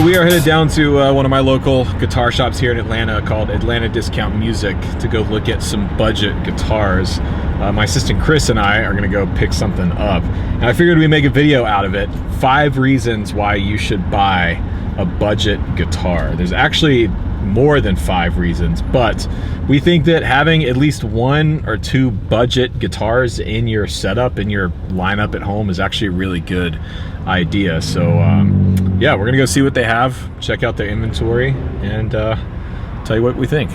we are headed down to one of my local guitar shops here in Atlanta called Atlanta Discount Music to go look at some budget guitars. My assistant Chris and I are gonna go pick something up. And I figured we'd make a video out of it. 5 reasons why you should buy a budget guitar. There's actually more than 5 reasons, but we think that having at least 1 or 2 budget guitars in your setup, in your lineup at home, is actually a really good idea. So yeah, we're gonna go see what they have, check out their inventory, and tell you what we think.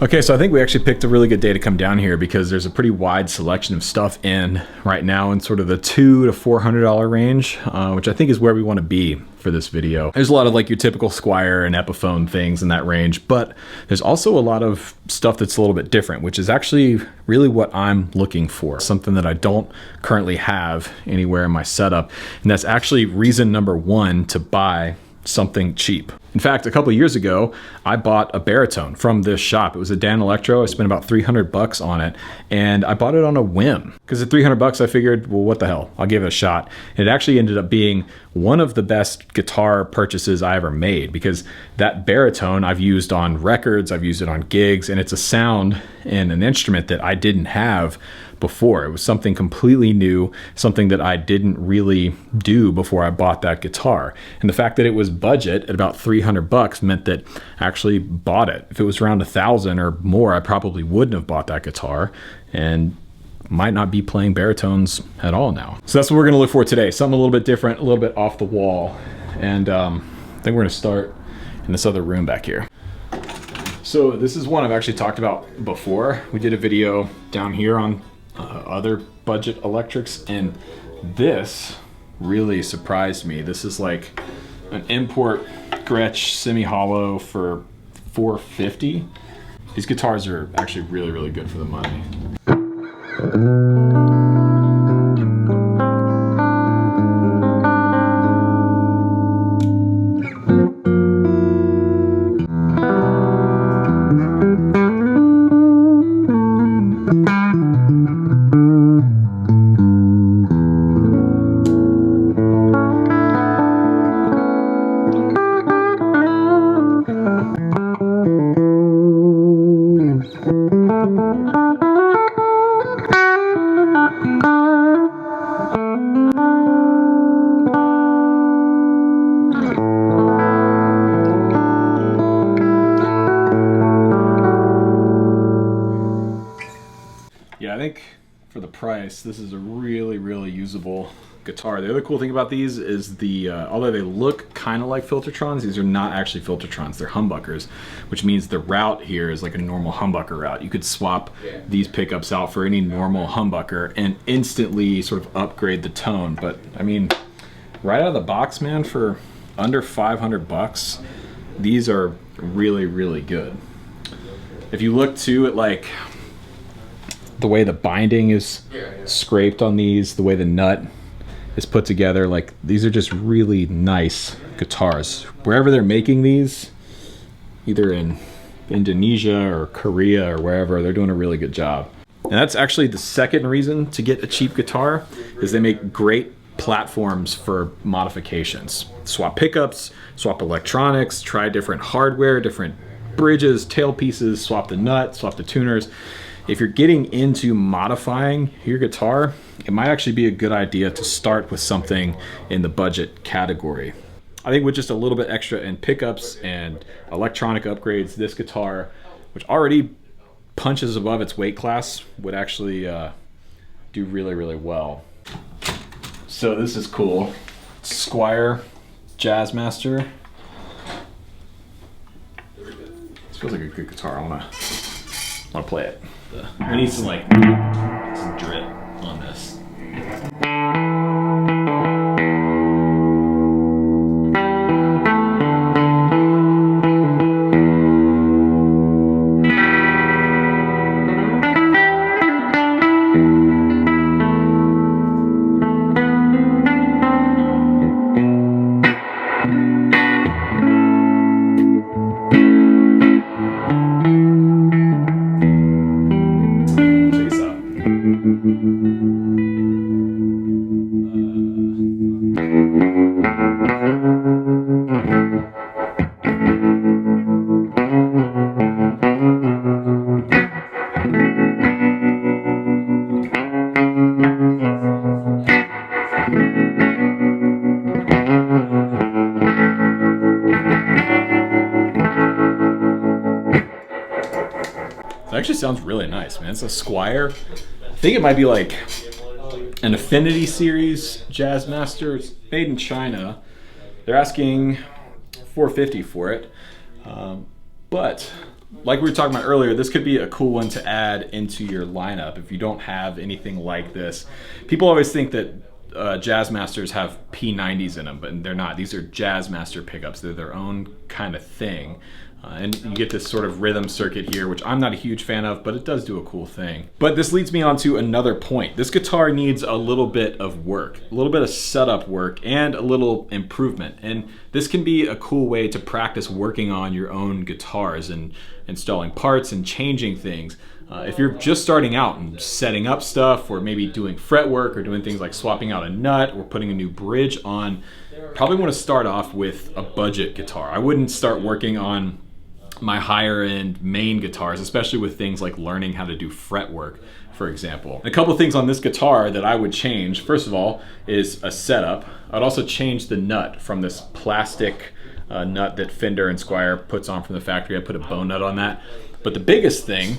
Okay, so I think we actually picked a really good day to come down here because there's a pretty wide selection of stuff in right now in sort of the $200 to $400 range, which I think is where we want to be for this video. There's a lot of like your typical Squire and Epiphone things in that range, but there's also a lot of stuff that's a little bit different, which is actually really what I'm looking for. Something that I don't currently have anywhere in my setup, and that's actually reason number 1 to buy something cheap. In fact, a couple of years ago, I bought a baritone from this shop. It was a Dan Electro. I spent about 300 bucks on it, and I bought it on a whim. Because at 300 bucks, I figured, well, what the hell? I'll give it a shot. And it actually ended up being one of the best guitar purchases I ever made, because that baritone I've used on records, I've used it on gigs, and it's a sound and an instrument that I didn't have before. It was something completely new, something that I didn't really do before I bought that guitar. And the fact that it was budget at about 300 bucks meant that I actually bought it. If it was around 1,000 or more, I probably wouldn't have bought that guitar and might not be playing baritones at all now. So that's what we're gonna look for today. Something a little bit different, a little bit off the wall. And I think we're gonna start in this other room back here. So this is one I've actually talked about before. We did a video down here on other budget electrics, and this really surprised me. This is like an import Gretsch semi-hollow for $450. These guitars are actually really, really good for the money. Yeah, I think for the price, this is a really, really usable guitar. The other cool thing about these is although they look kind of like Filtertrons, these are not actually Filtertrons, they're humbuckers, which means the route here is like a normal humbucker route. You could swap these pickups out for any normal humbucker and instantly sort of upgrade the tone. But I mean, right out of the box, man, for under 500 bucks, these are really, really good. If you look too at like the way the binding is scraped on these, the way the nut is put together, like these are just really nice guitars. Wherever they're making these, either in Indonesia or Korea or wherever, they're doing a really good job. And that's actually the second reason to get a cheap guitar, is they make great platforms for modifications. Swap pickups, swap electronics, try different hardware, different bridges, tailpieces, swap the nut, swap the tuners. If you're getting into modifying your guitar, it might actually be a good idea to start with something in the budget category. I think with just a little bit extra in pickups and electronic upgrades, this guitar, which already punches above its weight class, would actually do really, really well. So this is cool. Squire Jazzmaster. This feels like a good guitar. I wanna play it. We need some some drip on this. actually sounds really nice, man. It's a Squire. I think it might be like an Affinity Series Jazzmaster. It's made in China. They're asking $450 for it. But like we were talking about earlier, this could be a cool one to add into your lineup if you don't have anything like this. People always think that Jazzmasters have P90s in them, but they're not. These are Jazzmaster pickups. They're their own kind of thing. And you get this sort of rhythm circuit here, which I'm not a huge fan of, but it does do a cool thing. But this leads me on to another point. This guitar needs a little bit of work, a little bit of setup work, and a little improvement. And this can be a cool way to practice working on your own guitars and installing parts and changing things. If you're just starting out and setting up stuff, or maybe doing fret work or doing things like swapping out a nut or putting a new bridge on, probably want to start off with a budget guitar. I wouldn't start working on my higher end main guitars, especially with things like learning how to do fret work, for example. A couple things on this guitar that I would change, first of all, is a setup. I'd also change the nut from this plastic nut that Fender and Squire puts on from the factory. I put a bone nut on that. But the biggest thing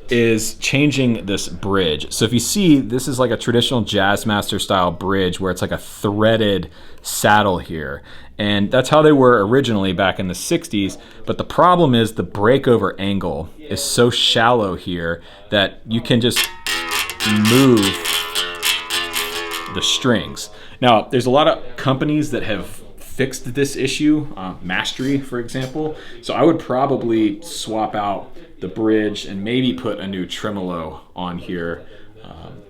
is changing this bridge. So if you see, this is like a traditional Jazzmaster style bridge where it's like a threaded saddle here. And that's how they were originally back in the 60s. But the problem is the breakover angle is so shallow here that you can just move the strings. Now, there's a lot of companies that have fixed this issue, Mastery, for example. So I would probably swap out the bridge and maybe put a new tremolo on here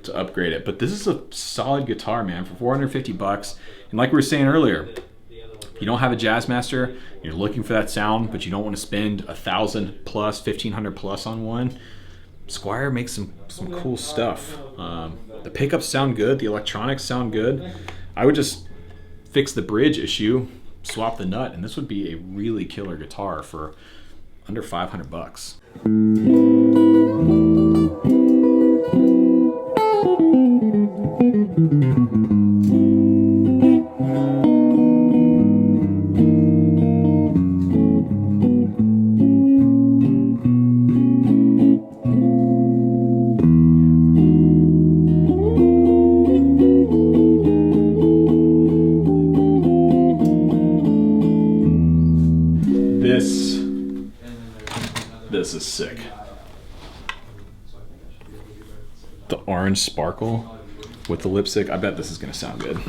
to upgrade it. But this is a solid guitar, man, for 450 bucks. And like we were saying earlier, if you don't have a Jazzmaster, you're looking for that sound, but you don't want to spend $1,000 plus, $1,500 plus on one, Squire makes some cool stuff. The pickups sound good, the electronics sound good. I would just fix the bridge issue, swap the nut, and this would be a really killer guitar for under 500 bucks. This is sick. The orange sparkle with the lipstick. I bet this is gonna sound good.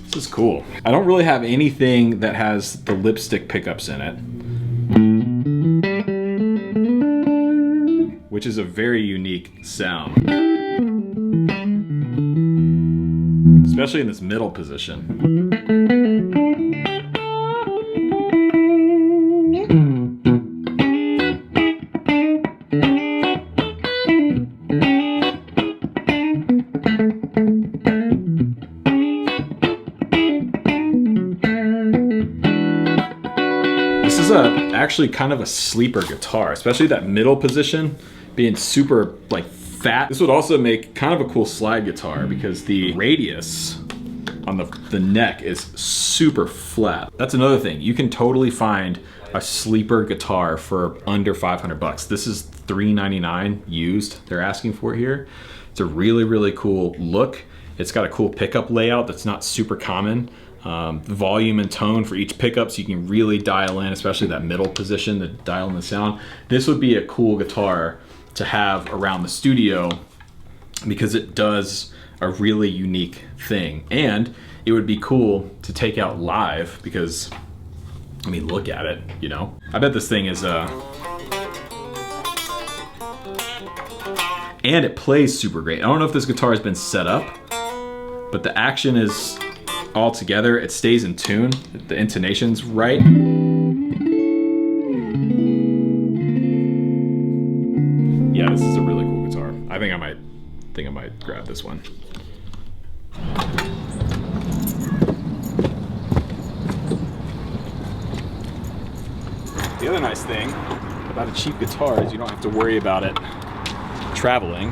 This is cool. I don't really have anything that has the lipstick pickups in it, which is a very unique sound, especially in this middle position. This is actually kind of a sleeper guitar, especially that middle position being super like fat. This would also make kind of a cool slide guitar because the radius on the neck is super flat. That's another thing. You can totally find a sleeper guitar for under 500 bucks. This is $399 used they're asking for here. It's a really, really cool look. It's got a cool pickup layout that's not super common. The volume and tone for each pickup, so you can really dial in, especially that middle position to dial in the sound. This would be a cool guitar to have around the studio because it does a really unique thing. And it would be cool to take out live because I mean, look at it, you know? I bet this thing is, and it plays super great. I don't know if this guitar has been set up, but the action is all together. It stays in tune. The intonation's right. Yeah, this is a really cool guitar. I think I might grab this one. The other nice thing about a cheap guitar is you don't have to worry about it traveling.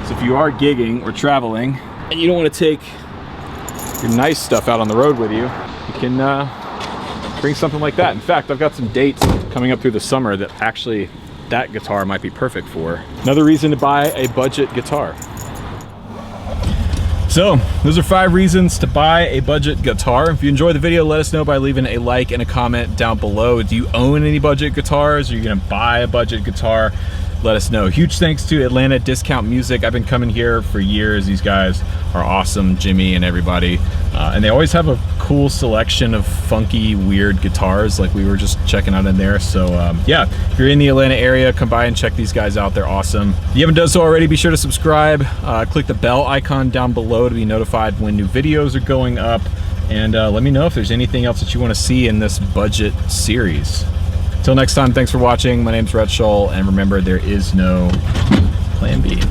So if you are gigging or traveling and you don't want to take your nice stuff out on the road with you, you can bring something like that. In fact, I've got some dates coming up through the summer that actually that guitar might be perfect for. Another reason to buy a budget guitar. So those are 5 reasons to buy a budget guitar. If you enjoyed the video, let us know by leaving a like and a comment down below. Do you own any budget guitars? Are you gonna buy a budget guitar? Let us know. Huge thanks to Atlanta Discount Music. I've been coming here for years. These guys are awesome, Jimmy and everybody. And they always have a cool selection of funky, weird guitars like we were just checking out in there. So yeah, if you're in the Atlanta area, come by and check these guys out. They're awesome. If you haven't done so already, be sure to subscribe. Click the bell icon down below to be notified when new videos are going up. And let me know if there's anything else that you want to see in this budget series. Till next time, thanks for watching. My name's Rhett, and remember, there is no plan B.